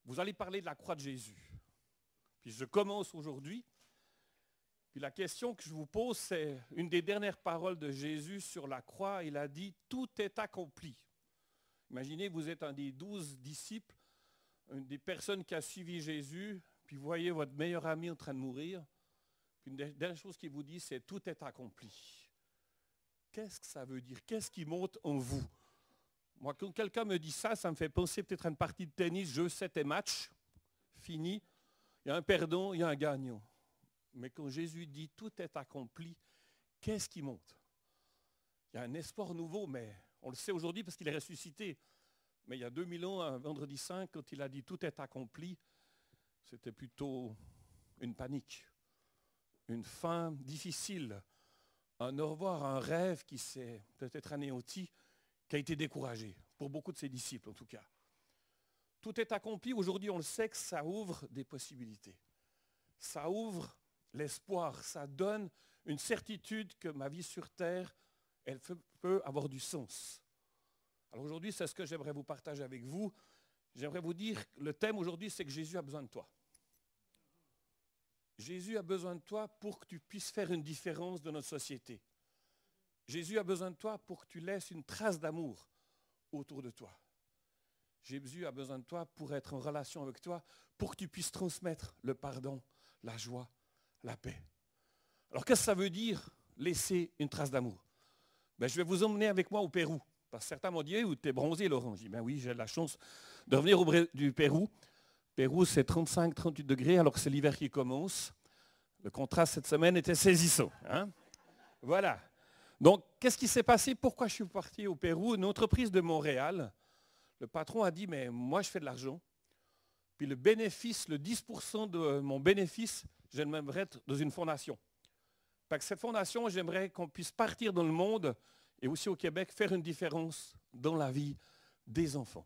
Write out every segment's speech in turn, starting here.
Vous allez parler de la croix de Jésus. Puis je commence aujourd'hui. Puis la question que je vous pose, c'est une des dernières paroles de Jésus sur la croix. Il a dit, tout est accompli. Imaginez, vous êtes un des 12 disciples, une des personnes qui a suivi Jésus, puis vous voyez votre meilleur ami en train de mourir. Puis une des dernières choses qu'il vous dit, c'est tout est accompli. Qu'est-ce que ça veut dire? Qu'est-ce qui monte en vous? Moi, quand quelqu'un me dit ça, ça me fait penser peut-être à une partie de tennis, jeu 7 et match, fini. Il y a un perdant, il y a un gagnant. Mais quand Jésus dit tout est accompli, qu'est-ce qui monte? Il y a un espoir nouveau, mais on le sait aujourd'hui parce qu'il est ressuscité. Mais il y a 2000 ans, un vendredi saint, quand il a dit tout est accompli, c'était plutôt une panique, une fin difficile, un au revoir, un rêve qui s'est peut-être anéanti, qui a été découragé, pour beaucoup de ses disciples en tout cas. Tout est accompli, aujourd'hui on le sait que ça ouvre des possibilités. Ça ouvre l'espoir, ça donne une certitude que ma vie sur terre, elle peut avoir du sens. Alors aujourd'hui, c'est ce que j'aimerais vous partager avec vous. J'aimerais vous dire, le thème aujourd'hui, c'est que Jésus a besoin de toi. Jésus a besoin de toi pour que tu puisses faire une différence dans notre société. Jésus a besoin de toi pour que tu laisses une trace d'amour autour de toi. Jésus a besoin de toi pour être en relation avec toi, pour que tu puisses transmettre le pardon, la joie, la paix. Alors qu'est-ce que ça veut dire, laisser une trace d'amour? Je vais vous emmener avec moi au Pérou. Parce que certains m'ont dit, hey, tu es bronzé, Laurent. J'ai dit, oui, j'ai la chance de revenir du Pérou. Pérou, c'est 35-38 degrés, alors que c'est l'hiver qui commence. Le contraste cette semaine était saisissant. Hein? Voilà. Donc, qu'est-ce qui s'est passé? Pourquoi je suis parti au Pérou? Une entreprise de Montréal, le patron a dit, mais moi, je fais de l'argent. Puis le bénéfice, le 10% de mon bénéfice, j'aimerais être dans une fondation. Parce que cette fondation, j'aimerais qu'on puisse partir dans le monde et aussi au Québec, faire une différence dans la vie des enfants.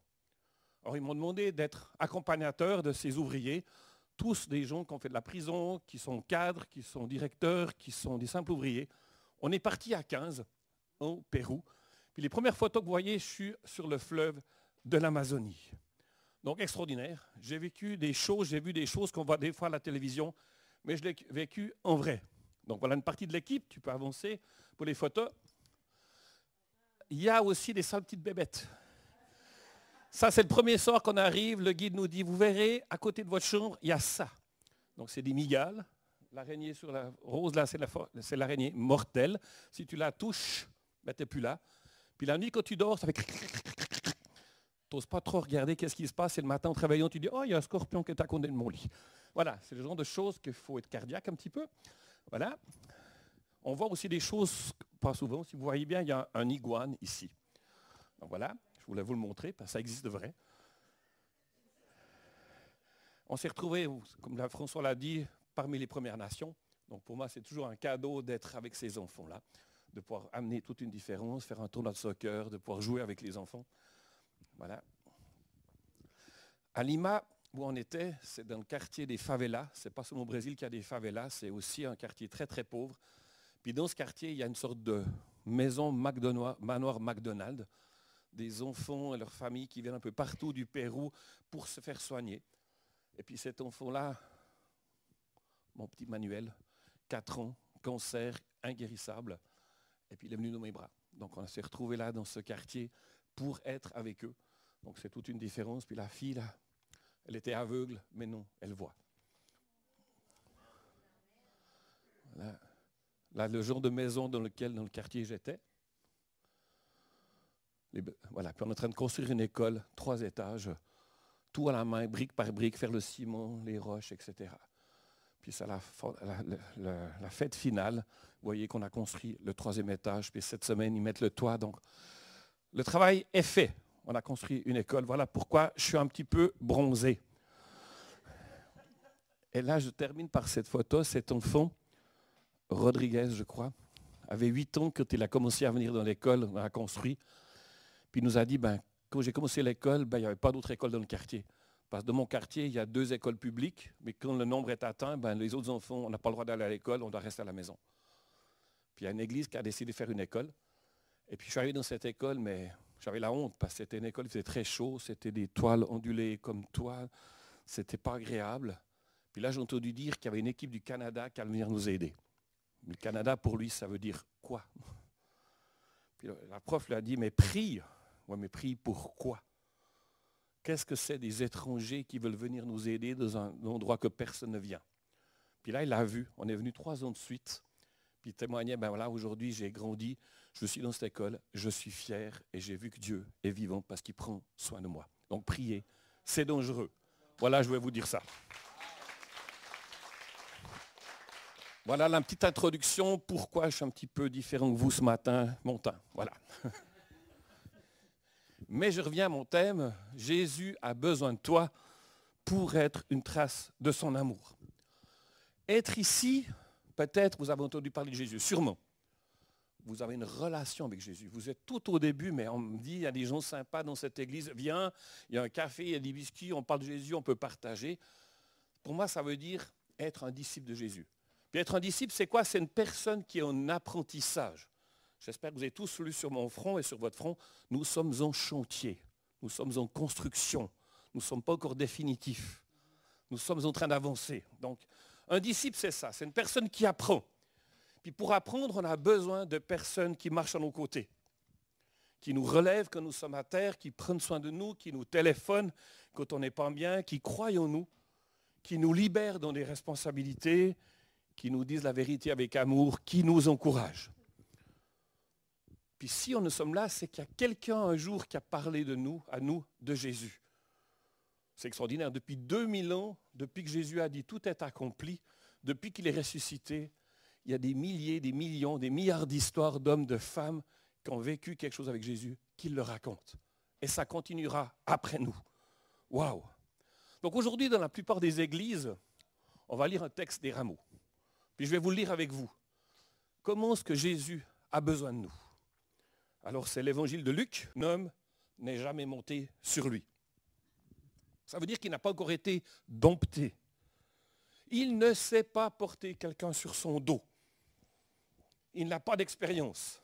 Alors, ils m'ont demandé d'être accompagnateur de ces ouvriers, tous des gens qui ont fait de la prison, qui sont cadres, qui sont directeurs, qui sont des simples ouvriers. On est parti à 15 au Pérou. Puis les premières photos que vous voyez, je suis sur le fleuve de l'Amazonie. Donc, extraordinaire. J'ai vécu des choses, j'ai vu des choses qu'on voit des fois à la télévision, mais je l'ai vécu en vrai. Donc, voilà une partie de l'équipe. Tu peux avancer pour les photos. Il y a aussi des sales petites bébêtes. Ça, c'est le premier soir qu'on arrive. Le guide nous dit, vous verrez, à côté de votre chambre, il y a ça. Donc, c'est des mygales. L'araignée sur la rose, là, c'est l'araignée mortelle. Si tu la touches, tu n'es plus là. Puis la nuit, quand tu dors, ça fait... Tu n'oses pas trop regarder qu'est-ce qui se passe. Et le matin, en travaillant, tu dis, oh, il y a un scorpion qui est à côté de mon lit. Voilà, c'est le genre de choses qu'il faut être cardiaque un petit peu. Voilà. On voit aussi des choses, pas souvent, si vous voyez bien, il y a un iguane ici. Donc voilà, je voulais vous le montrer, parce que ça existe de vrai. On s'est retrouvés, comme François l'a dit, parmi les Premières Nations. Donc pour moi, c'est toujours un cadeau d'être avec ces enfants-là, de pouvoir amener toute une différence, faire un tournoi de soccer, de pouvoir jouer avec les enfants. Voilà. À Lima, où on était, c'est dans le quartier des favelas. Ce n'est pas seulement au Brésil qu'il y a des favelas, c'est aussi un quartier très très pauvre. Puis dans ce quartier, il y a une sorte de maison manoir McDonald's, des enfants et leurs familles qui viennent un peu partout du Pérou pour se faire soigner. Et puis cet enfant-là, mon petit Manuel, 4 ans, cancer inguérissable, et puis il est venu dans mes bras. Donc on s'est retrouvés là dans ce quartier pour être avec eux. Donc c'est toute une différence. Puis la fille, là, elle était aveugle, mais non, elle voit. Voilà. Là, le genre de maison dans le quartier j'étais. Voilà, puis on est en train de construire une école, 3 étages, tout à la main, brique par brique, faire le ciment, les roches, etc. Puis c'est la fête finale. Vous voyez qu'on a construit le 3e étage, puis cette semaine, ils mettent le toit. Donc, le travail est fait. On a construit une école. Voilà pourquoi je suis un petit peu bronzé. Et là, je termine par cette photo. Cet enfant, Rodriguez, je crois, avait 8 ans quand il a commencé à venir dans l'école, on a construit. Puis il nous a dit, quand j'ai commencé l'école, il n'y avait pas d'autre école dans le quartier. Parce que dans mon quartier, il y a 2 écoles publiques, mais quand le nombre est atteint, les autres enfants, on n'a pas le droit d'aller à l'école, on doit rester à la maison. Puis il y a une église qui a décidé de faire une école. Et puis je suis arrivé dans cette école, mais j'avais la honte, parce que c'était une école, il faisait très chaud, c'était des toiles ondulées comme toile. C'était pas agréable. Puis là, j'ai entendu dire qu'il y avait une équipe du Canada qui allait venir nous aider. Le Canada, pour lui, ça veut dire quoi? Puis la prof lui a dit, mais prie. Ouais, mais prie pourquoi? Qu'est-ce que c'est des étrangers qui veulent venir nous aider dans un endroit que personne ne vient? Puis là, il l'a vu. On est venu 3 ans de suite. Puis il témoignait, ben voilà, aujourd'hui, j'ai grandi, je suis dans cette école, je suis fier et j'ai vu que Dieu est vivant parce qu'il prend soin de moi. Donc priez, c'est dangereux. Voilà, je vais vous dire ça. Voilà la petite introduction, pourquoi je suis un petit peu différent que vous ce matin, mon teint. Voilà. Mais je reviens à mon thème, Jésus a besoin de toi pour être une trace de son amour. Être ici, peut-être vous avez entendu parler de Jésus, sûrement. Vous avez une relation avec Jésus. Vous êtes tout au début, mais on me dit, il y a des gens sympas dans cette église. Viens, il y a un café, il y a des biscuits, on parle de Jésus, on peut partager. Pour moi, ça veut dire être un disciple de Jésus. Puis être un disciple, c'est quoi? C'est une personne qui est en apprentissage. J'espère que vous avez tous lu sur mon front et sur votre front. Nous sommes en chantier. Nous sommes en construction. Nous ne sommes pas encore définitifs. Nous sommes en train d'avancer. Donc, un disciple, c'est ça. C'est une personne qui apprend. Puis pour apprendre, on a besoin de personnes qui marchent à nos côtés, qui nous relèvent quand nous sommes à terre, qui prennent soin de nous, qui nous téléphonent quand on n'est pas bien, qui croient en nous, qui nous libèrent dans des responsabilités, qui nous disent la vérité avec amour, qui nous encouragent. Puis si on ne sommes là, c'est qu'il y a quelqu'un un jour qui a parlé de nous, à nous, de Jésus. C'est extraordinaire. Depuis 2000 ans, depuis que Jésus a dit tout est accompli, depuis qu'il est ressuscité, il y a des milliers, des millions, des milliards d'histoires d'hommes, de femmes qui ont vécu quelque chose avec Jésus, qui le racontent. Et ça continuera après nous. Waouh! Donc aujourd'hui, dans la plupart des églises, on va lire un texte des Rameaux. Puis je vais vous le lire avec vous. Comment est-ce que Jésus a besoin de nous? Alors c'est l'évangile de Luc. Un homme n'est jamais monté sur lui. Ça veut dire qu'il n'a pas encore été dompté. Il ne sait pas porter quelqu'un sur son dos. Il n'a pas d'expérience.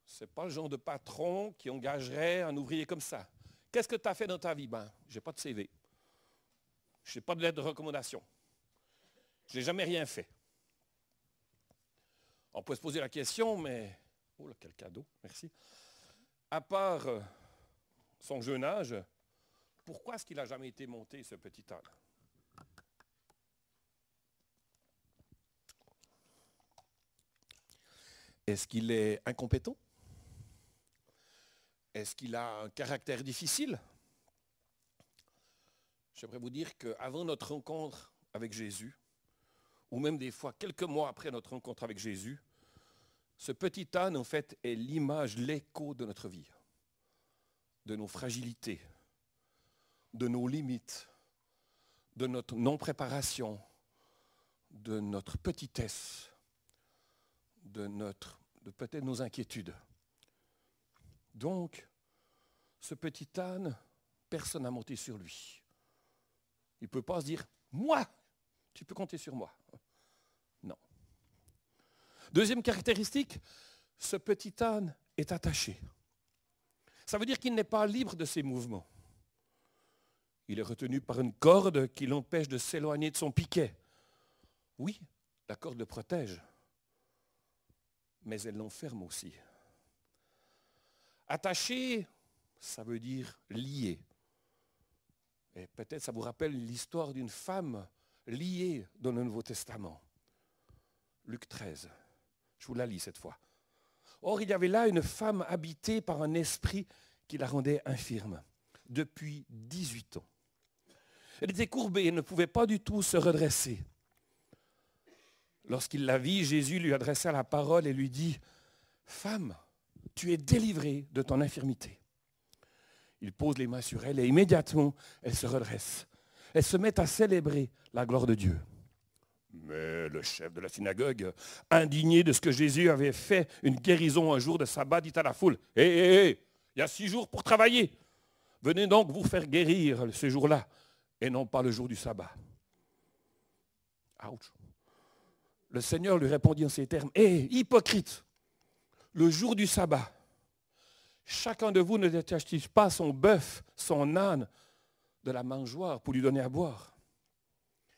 Ce n'est pas le genre de patron qui engagerait un ouvrier comme ça. Qu'est-ce que tu as fait dans ta vie? Ben, je n'ai pas de CV. Je n'ai pas de lettre de recommandation. Je n'ai jamais rien fait. On peut se poser la question, mais... Oh là, quel cadeau, merci. À part son jeune âge, pourquoi est-ce qu'il n'a jamais été monté, ce petit âne? Est-ce qu'il est incompétent? Est-ce qu'il a un caractère difficile? J'aimerais vous dire qu'avant notre rencontre avec Jésus, ou même des fois quelques mois après notre rencontre avec Jésus, ce petit âne, en fait, est l'image, l'écho de notre vie, de nos fragilités, de nos limites, de notre non-préparation, de notre petitesse, de peut-être nos inquiétudes. Donc, ce petit âne, personne n'a monté sur lui. Il ne peut pas se dire, moi, tu peux compter sur moi. Non. Deuxième caractéristique, ce petit âne est attaché. Ça veut dire qu'il n'est pas libre de ses mouvements. Il est retenu par une corde qui l'empêche de s'éloigner de son piquet. Oui, la corde le protège, mais elle l'enferme aussi. Attaché, ça veut dire lié. Et peut-être ça vous rappelle l'histoire d'une femme liée dans le Nouveau Testament. Luc 13. Je vous la lis cette fois. Or, il y avait là une femme habitée par un esprit qui la rendait infirme depuis 18 ans. Elle était courbée et ne pouvait pas du tout se redresser. Lorsqu'il la vit, Jésus lui adressa la parole et lui dit, « Femme, tu es délivrée de ton infirmité. » Il pose les mains sur elle et immédiatement, elle se redresse. Elle se met à célébrer la gloire de Dieu. Mais le chef de la synagogue, indigné de ce que Jésus avait fait, une guérison un jour de sabbat, dit à la foule, « Hé, il y a 6 jours pour travailler. Venez donc vous faire guérir ce jour-là et non pas le jour du sabbat. » Ouch. Le Seigneur lui répondit en ces termes, « Hé, hypocrite, le jour du sabbat, chacun de vous ne détache pas son bœuf, son âne, de la mangeoire pour lui donner à boire.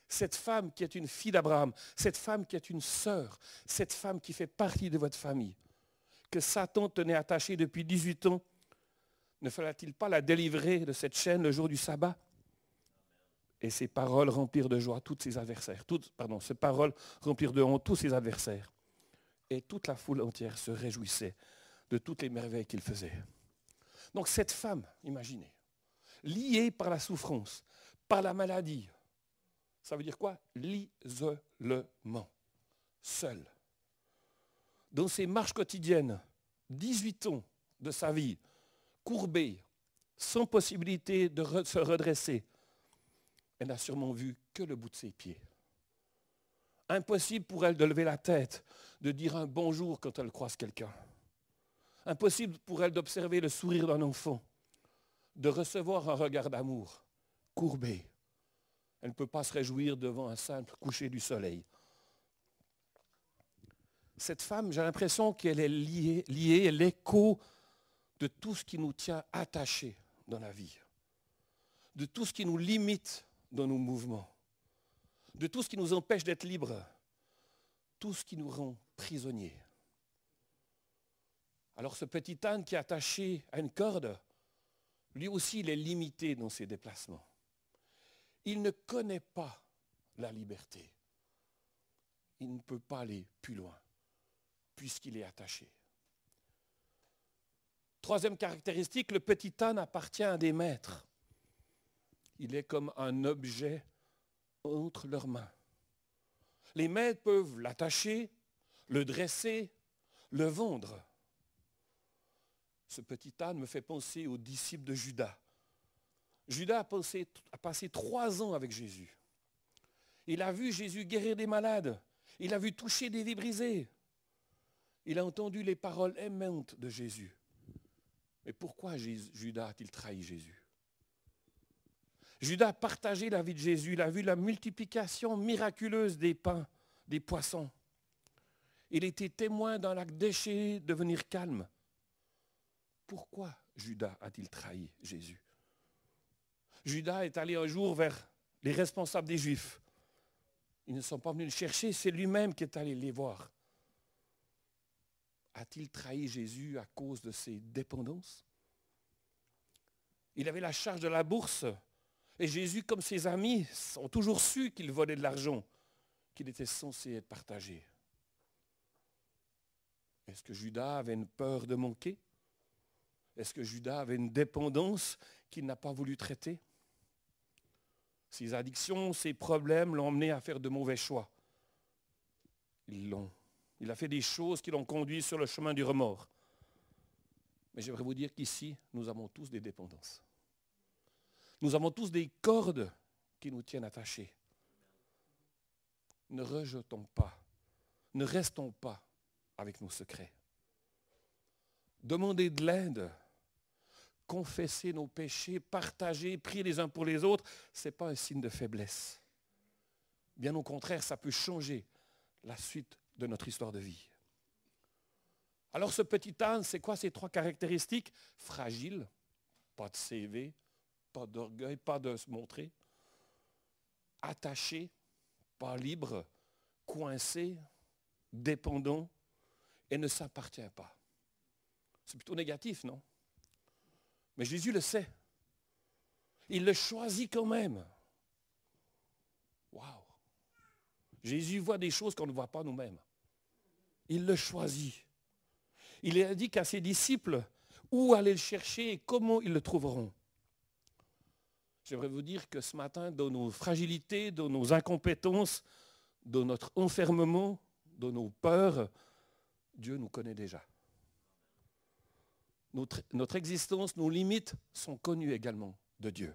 Cette femme qui est une fille d'Abraham, cette femme qui est une sœur, cette femme qui fait partie de votre famille, que Satan tenait attachée depuis 18 ans, ne fallait-il pas la délivrer de cette chaîne le jour du sabbat? Et ces paroles remplirent de joie tous ses adversaires. Ces paroles remplirent de honte tous ses adversaires. Et toute la foule entière se réjouissait de toutes les merveilles qu'il faisait. Donc cette femme, imaginez, liée par la souffrance, par la maladie, ça veut dire quoi? L'isolement, seule. Dans ses marches quotidiennes, 18 ans de sa vie, courbée, sans possibilité de se redresser, elle n'a sûrement vu que le bout de ses pieds. Impossible pour elle de lever la tête, de dire un bonjour quand elle croise quelqu'un. Impossible pour elle d'observer le sourire d'un enfant, de recevoir un regard d'amour, courbée. Elle ne peut pas se réjouir devant un simple coucher du soleil. Cette femme, j'ai l'impression qu'elle est liée à l'écho de tout ce qui nous tient attachés dans la vie, de tout ce qui nous limite dans nos mouvements, de tout ce qui nous empêche d'être libres, tout ce qui nous rend prisonniers. Alors ce petit âne qui est attaché à une corde, lui aussi il est limité dans ses déplacements. Il ne connaît pas la liberté. Il ne peut pas aller plus loin, puisqu'il est attaché. Troisième caractéristique, le petit âne appartient à des maîtres. Il est comme un objet entre leurs mains. Les maîtres peuvent l'attacher, le dresser, le vendre. Ce petit âne me fait penser aux disciples de Judas. Judas a passé 3 ans avec Jésus. Il a vu Jésus guérir des malades. Il a vu toucher des vies brisées. Il a entendu les paroles aimantes de Jésus. Mais pourquoi Judas a-t-il trahi Jésus? Judas a partagé la vie de Jésus. Il a vu la multiplication miraculeuse des pains, des poissons. Il était témoin d'un lac déchaîné devenir calme. Pourquoi Judas a-t-il trahi Jésus? Judas est allé un jour vers les responsables des Juifs. Ils ne sont pas venus le chercher, c'est lui-même qui est allé les voir. A-t-il trahi Jésus à cause de ses dépendances? Il avait la charge de la bourse. Et Jésus, comme ses amis, ont toujours su qu'il volait de l'argent, qu'il était censé être partagé. Est-ce que Judas avait une peur de manquer? Est-ce que Judas avait une dépendance qu'il n'a pas voulu traiter? Ses addictions, ses problèmes l'ont emmené à faire de mauvais choix. Il a fait des choses qui l'ont conduit sur le chemin du remords. Mais j'aimerais vous dire qu'ici, nous avons tous des dépendances. Nous avons tous des cordes qui nous tiennent attachés. Ne rejetons pas, ne restons pas avec nos secrets. Demandez de l'aide, confesser nos péchés, partager, prier les uns pour les autres, ce n'est pas un signe de faiblesse. Bien au contraire, ça peut changer la suite de notre histoire de vie. Alors ce petit âne, c'est quoi ces 3 caractéristiques? Fragile, pas de CV, pas d'orgueil, pas de se montrer. Attaché, pas libre, coincé, dépendant et ne s'appartient pas. C'est plutôt négatif, non? Mais Jésus le sait. Il le choisit quand même. Waouh! Jésus voit des choses qu'on ne voit pas nous-mêmes. Il le choisit. Il indique à ses disciples où aller le chercher et comment ils le trouveront. J'aimerais vous dire que ce matin, dans nos fragilités, dans nos incompétences, dans notre enfermement, dans nos peurs, Dieu nous connaît déjà. Notre existence, nos limites sont connues également de Dieu.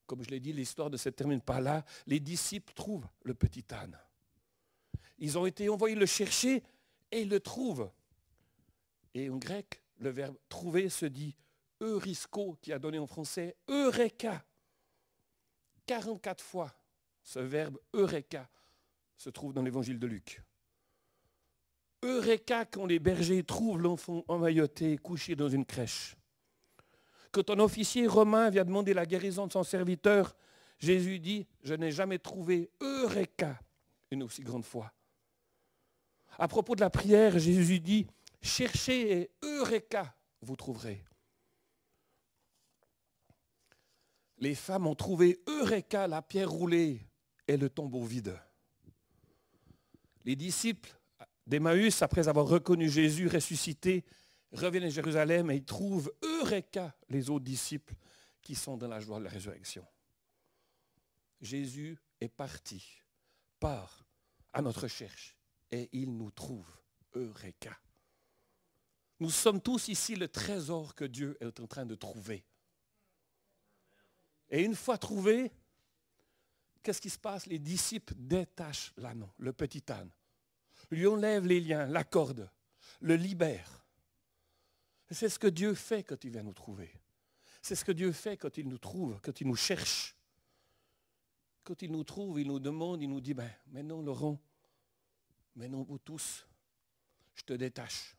Comme je l'ai dit, l'histoire ne se termine pas là. Les disciples trouvent le petit âne. Ils ont été envoyés le chercher et ils le trouvent. Et en grec, le verbe trouver se dit eurisko, qui a donné en français eureka. 44 fois, ce verbe eureka se trouve dans l'évangile de Luc. Eureka quand les bergers trouvent l'enfant emmailloté, couché dans une crèche. Quand un officier romain vient demander la guérison de son serviteur, Jésus dit, je n'ai jamais trouvé Eureka une aussi grande foi. À propos de la prière, Jésus dit, cherchez et Eureka, vous trouverez. Les femmes ont trouvé Eureka, la pierre roulée et le tombeau vide. Les disciples d'Emmaüs, après avoir reconnu Jésus ressuscité, reviennent à Jérusalem et ils trouvent Eureka, les autres disciples qui sont dans la joie de la résurrection. Jésus est parti, part à notre recherche et il nous trouve. Eureka. Nous sommes tous ici le trésor que Dieu est en train de trouver. Et une fois trouvé, qu'est-ce qui se passe? Les disciples détachent l'ânon, le petit âne, lui enlèvent les liens, la corde, le libèrent. C'est ce que Dieu fait quand il vient nous trouver. C'est ce que Dieu fait quand il nous trouve, quand il nous cherche. Quand il nous trouve, il nous demande, il nous dit, mais non Laurent, mais non vous tous, je te détache,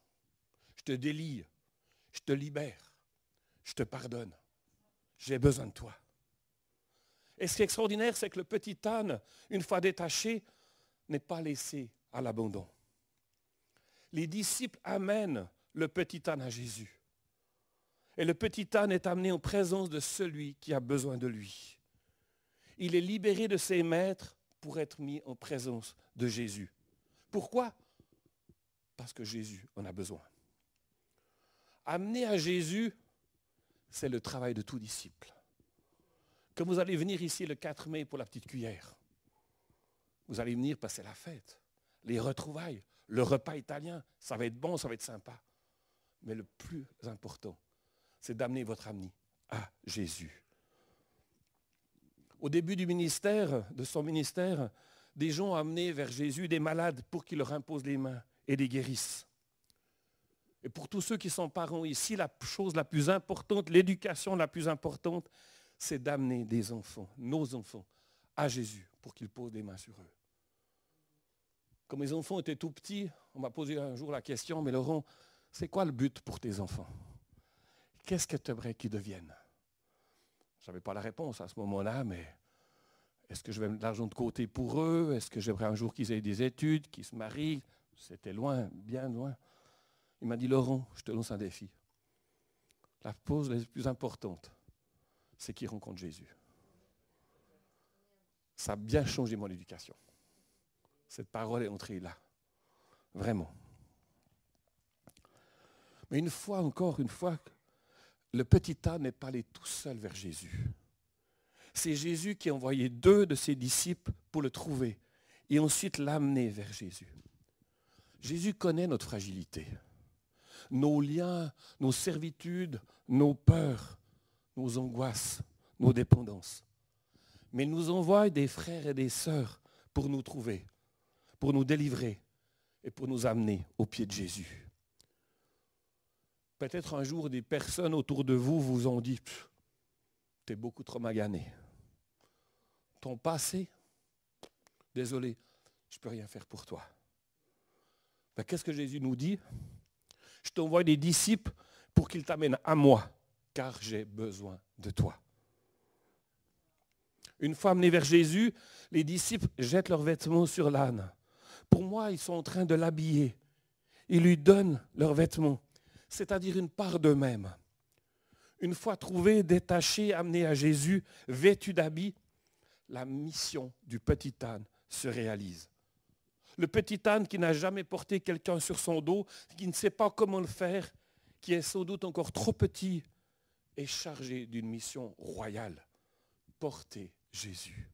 je te délie, je te libère, je te pardonne, j'ai besoin de toi. Et ce qui est extraordinaire, c'est que le petit âne, une fois détaché, n'est pas laissé à l'abandon. Les disciples amènent le petit âne à Jésus. Et le petit âne est amené en présence de celui qui a besoin de lui. Il est libéré de ses maîtres pour être mis en présence de Jésus. Pourquoi? Parce que Jésus en a besoin. Amener à Jésus, c'est le travail de tout disciple. Quand vous allez venir ici le 4 mai pour la petite cuillère, vous allez venir passer la fête, les retrouvailles, le repas italien, ça va être bon, ça va être sympa. Mais le plus important, c'est d'amener votre ami à Jésus. Au début du ministère, de son ministère, des gens ont amené vers Jésus des malades pour qu'il leur impose les mains et les guérisse. Et pour tous ceux qui sont parents ici, la chose la plus importante, l'éducation la plus importante, c'est d'amener des enfants, nos enfants, à Jésus pour qu'il pose des mains sur eux. Quand mes enfants étaient tout petits, on m'a posé un jour la question, mais Laurent, c'est quoi le but pour tes enfants? Qu'est-ce que tu aimerais qu'ils deviennent? Je n'avais pas la réponse à ce moment-là, mais est-ce que je vais mettre de l'argent de côté pour eux? Est-ce que j'aimerais un jour qu'ils aient des études, qu'ils se marient? C'était loin, bien loin. Il m'a dit, Laurent, je te lance un défi. La pause la plus importante, c'est qu'ils rencontrent Jésus. Ça a bien changé mon éducation. Cette parole est entrée là. Vraiment. Mais une fois, le petit âne n'est pas allé tout seul vers Jésus. C'est Jésus qui a envoyé 2 de ses disciples pour le trouver et ensuite l'amener vers Jésus. Jésus connaît notre fragilité, nos liens, nos servitudes, nos peurs, nos angoisses, nos dépendances. Mais il nous envoie des frères et des sœurs pour nous trouver, pour nous délivrer et pour nous amener au pied de Jésus. Peut-être un jour, des personnes autour de vous vous ont dit « Tu es beaucoup trop magané. Ton passé, désolé, je ne peux rien faire pour toi. » Qu'est-ce que Jésus nous dit? Je t'envoie des disciples pour qu'ils t'amènent à moi, car j'ai besoin de toi. Une fois amenés vers Jésus, les disciples jettent leurs vêtements sur l'âne. Pour moi, ils sont en train de l'habiller. Ils lui donnent leurs vêtements, c'est-à-dire une part d'eux-mêmes. Une fois trouvés, détachés, amenés à Jésus, vêtus d'habits, la mission du petit âne se réalise. Le petit âne qui n'a jamais porté quelqu'un sur son dos, qui ne sait pas comment le faire, qui est sans doute encore trop petit, est chargé d'une mission royale, porter Jésus.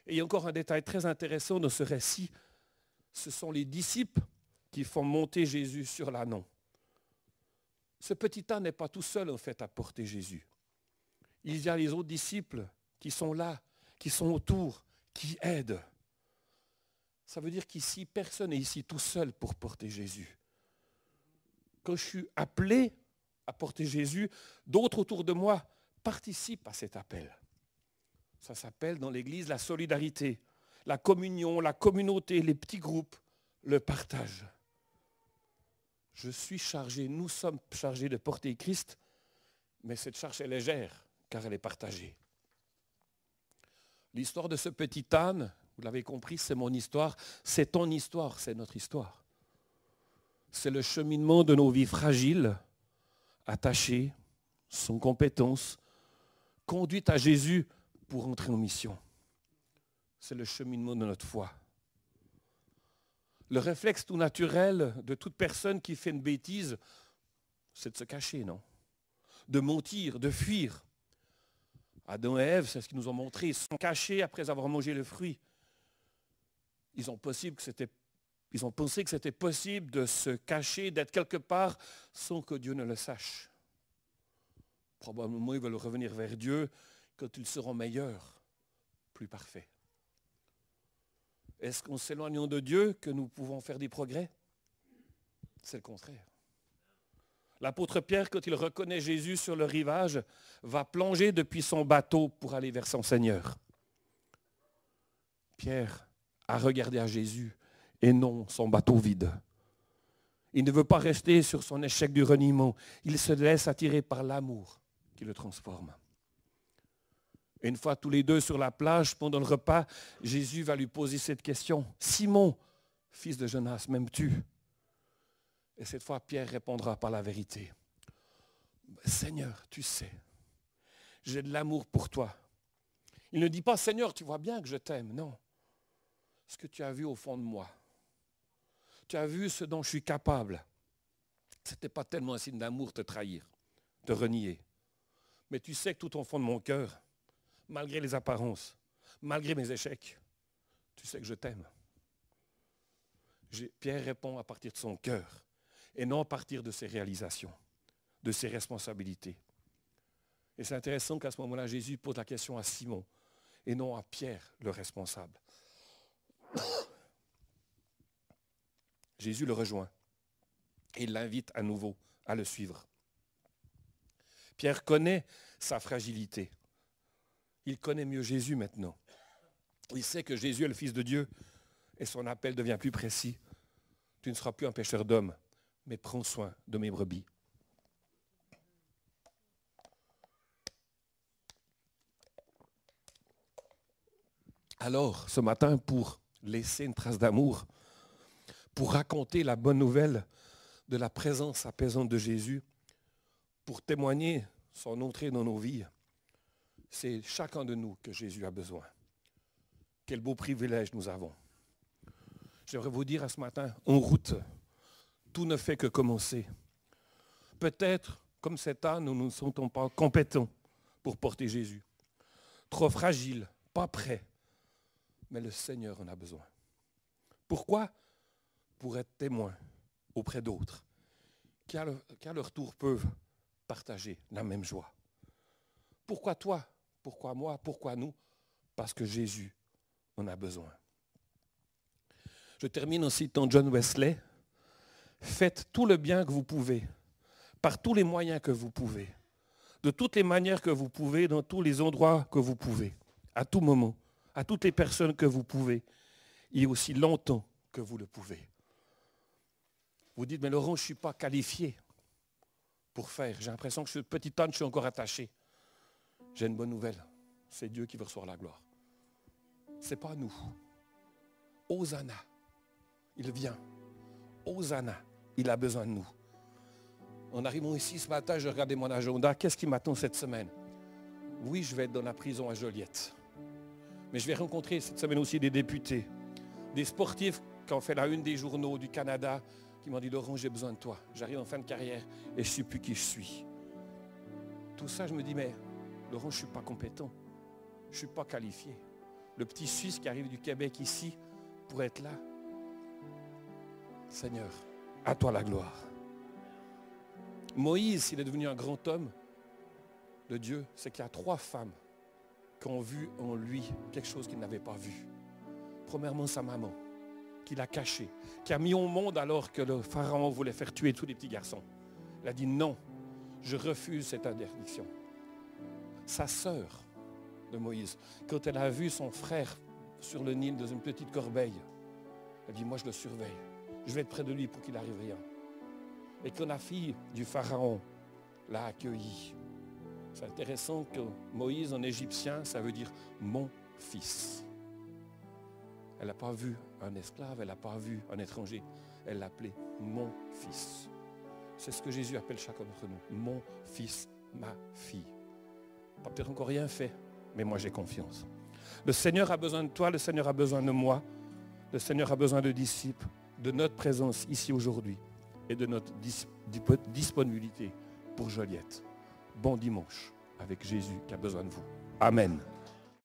Et il y a encore un détail très intéressant dans ce récit, ce sont les disciples qui font monter Jésus sur l'ânon. Ce petit âne n'est pas tout seul en fait à porter Jésus. Il y a les autres disciples qui sont là, qui sont autour, qui aident. Ça veut dire qu'ici, personne n'est ici tout seul pour porter Jésus. Quand je suis appelé à porter Jésus, d'autres autour de moi participent à cet appel. Ça s'appelle dans l'Église la solidarité, la communion, la communauté, les petits groupes, le partage. Je suis chargé, nous sommes chargés de porter Christ, Mais cette charge est légère, car elle est partagée. L'histoire de ce petit âne, vous l'avez compris, c'est mon histoire, c'est ton histoire, c'est notre histoire. C'est le cheminement de nos vies fragiles, attachées, sans compétence, conduites à Jésus pour entrer en mission. C'est le cheminement de notre foi. Le réflexe tout naturel de toute personne qui fait une bêtise, c'est de se cacher, non? De mentir, de fuir. Adam et Ève, c'est ce qu'ils nous ont montré, ils se sont cachés après avoir mangé le fruit. Ils ont pensé que c'était possible de se cacher, d'être quelque part sans que Dieu ne le sache. Probablement, ils veulent revenir vers Dieu quand ils seront meilleurs, plus parfaits. Est-ce qu'en s'éloignant de Dieu que nous pouvons faire des progrès? C'est le contraire. L'apôtre Pierre, quand il reconnaît Jésus sur le rivage, va plonger depuis son bateau pour aller vers son Seigneur. Pierre a regardé à Jésus et non son bateau vide. Il ne veut pas rester sur son échec du reniement. Il se laisse attirer par l'amour qui le transforme. Et une fois tous les deux sur la plage, pendant le repas, Jésus va lui poser cette question. « Simon, fils de Jonas, m'aimes-tu » Et cette fois, Pierre répondra par la vérité. « Seigneur, tu sais, j'ai de l'amour pour toi. » Il ne dit pas « Seigneur, tu vois bien que je t'aime ». Non. Ce que tu as vu au fond de moi. Tu as vu ce dont je suis capable. Ce n'était pas tellement un signe d'amour te trahir, te renier. Mais tu sais que tout au fond de mon cœur, malgré les apparences, malgré mes échecs, tu sais que je t'aime. Pierre répond à partir de son cœur et non à partir de ses réalisations, de ses responsabilités. Et c'est intéressant qu'à ce moment-là, Jésus pose la question à Simon et non à Pierre, le responsable. Jésus le rejoint et l'invite à nouveau à le suivre. Pierre connaît sa fragilité. Il connaît mieux Jésus maintenant. Il sait que Jésus est le Fils de Dieu et son appel devient plus précis. Tu ne seras plus un pêcheur d'hommes, mais prends soin de mes brebis. Alors, ce matin, pour laisser une trace d'amour, pour raconter la bonne nouvelle de la présence apaisante de Jésus, pour témoigner son entrée dans nos vies, c'est chacun de nous que Jésus a besoin. Quel beau privilège nous avons. J'aimerais vous dire à ce matin, en route, tout ne fait que commencer. Peut-être, comme cet âne, nous ne nous sentons pas compétents pour porter Jésus. Trop fragiles, pas prêts. Mais le Seigneur en a besoin. Pourquoi? Pour être témoin auprès d'autres qui, à leur tour, peuvent partager la même joie. Pourquoi toi? Pourquoi moi? Pourquoi nous? Parce que Jésus en a besoin. Je termine en citant John Wesley. Faites tout le bien que vous pouvez, par tous les moyens que vous pouvez, de toutes les manières que vous pouvez, dans tous les endroits que vous pouvez, à tout moment, à toutes les personnes que vous pouvez, et aussi longtemps que vous le pouvez. Vous dites, mais Laurent, je ne suis pas qualifié pour faire. J'ai l'impression que ce petit âne, je suis encore attaché. J'ai une bonne nouvelle. C'est Dieu qui veut recevoir la gloire. Ce n'est pas nous. Hosanna, il vient. Hosanna, il a besoin de nous. En arrivant ici ce matin, je regardais mon agenda. Qu'est-ce qui m'attend cette semaine? Oui, je vais être dans la prison à Joliette. Mais je vais rencontrer cette semaine aussi des députés, des sportifs qui ont fait la une des journaux du Canada, qui m'ont dit, Laurent, j'ai besoin de toi. J'arrive en fin de carrière et je ne sais plus qui je suis. Tout ça, je me dis, mais Laurent, je ne suis pas compétent. Je ne suis pas qualifié. Le petit Suisse qui arrive du Québec ici pour être là. Seigneur, à toi la gloire. Moïse, il est devenu un grand homme de Dieu. C'est qu'il y a 3 femmes qui ont vu en lui quelque chose qu'il n'avait pas vu. Premièrement, sa maman, qui l'a caché, qui a mis au monde alors que le pharaon voulait faire tuer tous les petits garçons. Il a dit non, je refuse cette interdiction. Sa sœur de Moïse, quand elle a vu son frère sur le Nil dans une petite corbeille, elle dit, moi je le surveille, je vais être près de lui pour qu'il n'arrive rien. Et quand la fille du pharaon l'a accueilli, C'est intéressant que Moïse en égyptien, ça veut dire mon fils. Elle n'a pas vu un esclave, elle n'a pas vu un étranger. Elle l'appelait mon fils. C'est ce que Jésus appelle chacun d'entre nous. Mon fils, ma fille. Pas peut-être encore rien fait, mais moi j'ai confiance. Le Seigneur a besoin de toi, le Seigneur a besoin de moi. Le Seigneur a besoin de disciples, de notre présence ici aujourd'hui et de notre disponibilité pour Joliette. Bon dimanche avec Jésus qui a besoin de vous. Amen.